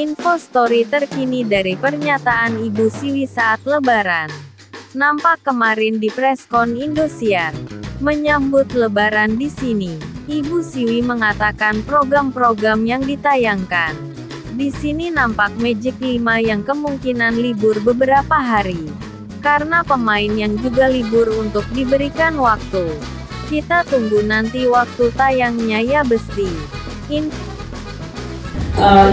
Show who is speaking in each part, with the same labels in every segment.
Speaker 1: Info story terkini dari pernyataan Ibu Siwi saat Lebaran. Nampak kemarin di preskon Indosiar. Menyambut Lebaran di sini, Ibu Siwi mengatakan program-program yang ditayangkan. Di sini nampak Magic 5 yang kemungkinan libur beberapa hari. Karena pemain yang juga libur untuk diberikan waktu. Kita tunggu nanti waktu tayangnya ya Besti.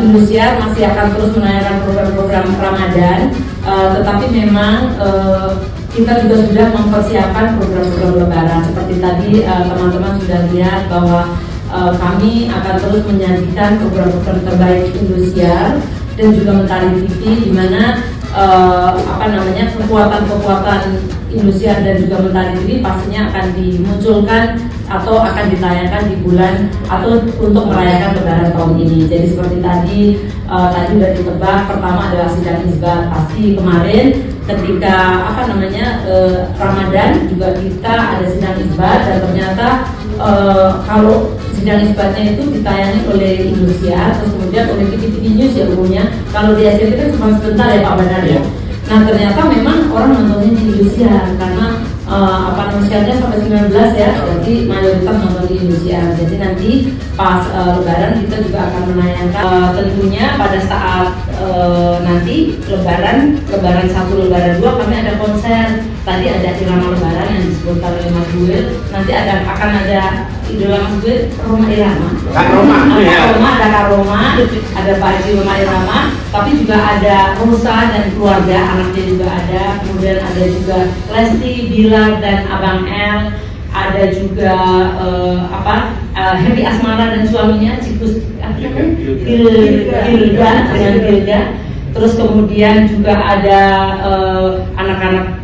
Speaker 2: Indosiar masih akan terus menayangkan program-program Ramadan, tetapi memang kita juga sudah mempersiapkan program-program Lebaran. Seperti tadi teman-teman sudah lihat bahwa kami akan terus menyajikan program-program terbaik Indosiar dan juga Mentari TV, di mana kekuatan-kekuatan Indosiar dan juga Mentari TV pastinya akan dimunculkan atau akan ditayangkan di bulan atau untuk merayakan Lebaran tahun ini. Jadi seperti tadi sudah ditebak, pertama adalah sidang isbat. Pasti kemarin ketika Ramadan juga kita ada sidang isbat, dan ternyata kalau sidang isbatnya itu ditayangi oleh Indosiar, terus kemudian oleh TV News ya umumnya. Kalau di SCTV kan cuma sebentar ya Pak Bandar ya. Nah ternyata memang orang nontonnya di Indosiar karena usianya sampai 19 ya, jadi mayoritas nonton di Indosiar. Jadi nanti pas Lebaran kita juga akan menayangkan tentunya pada saat nanti Lebaran 1, Lebaran 2 kami ada konser. Tadi ada Irama Lebaran yang disebutkan oleh Mas Buil. Nanti akan ada idola Mas Buil, Roma Irama. Ada Kak Roma, ada Pak Haji Roma Irama, tapi juga ada Rosa dan keluarga, anaknya juga ada. Kemudian ada juga Lesti, Bilar dan Abang L. Ada juga Happy Asmara dan suaminya Cikus Gilda dengan Gilda. Terus kemudian juga ada anak-anak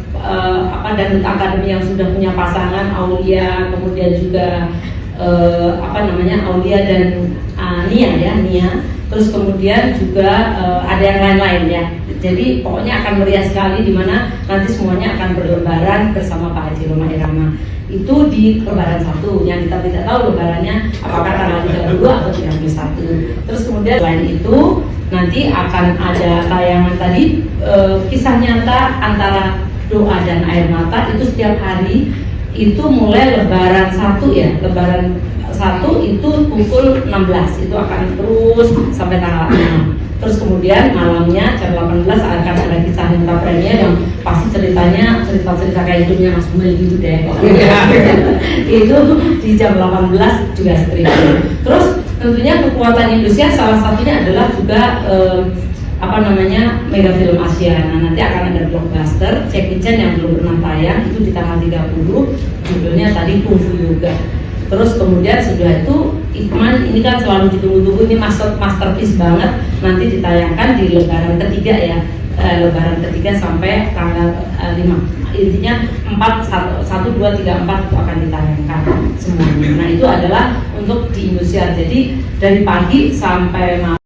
Speaker 2: dan akademi yang sudah punya pasangan, Aulia, kemudian juga Aulia dan Nia. Terus kemudian juga ada yang lain-lain ya. Jadi pokoknya akan meriah sekali, di mana nanti semuanya akan berlebaran bersama Pak Haji Roma Irama. Itu di Lebaran 1, yang kita tidak tahu lebarannya apakah tanggal 32 atau 31. Terus kemudian selain itu nanti akan ada tayangan tadi kisah nyata antara doa dan air mata, itu setiap hari, itu mulai Lebaran 1 ya, Lebaran 1 itu pukul 16, itu akan terus sampai tanggal 6. Terus kemudian malamnya jam 18 akan ada kisah nyata premier yang pasti cerita kayak hidupnya Mas Buil gitu deh. Itu di jam 18 juga streaming. Terus tentunya kekuatan Indosiar salah satunya adalah juga Mega Film Asia. Nah, nanti akan ada blockbuster Jackie Chan yang belum pernah tayang, itu di tanggal 30, judulnya tadi Kung Fu Yoga. Terus kemudian sudah itu Ikman, ini kan selalu ditunggu-tunggu, ini masterpiece banget, nanti ditayangkan di Lebaran ketiga ya, Lebaran ketiga sampai tanggal 5. Intinya 1, 2, 3, 4 itu akan ditayangkan semuanya. Nah itu adalah untuk di Indosiar, jadi dari pagi sampai malam.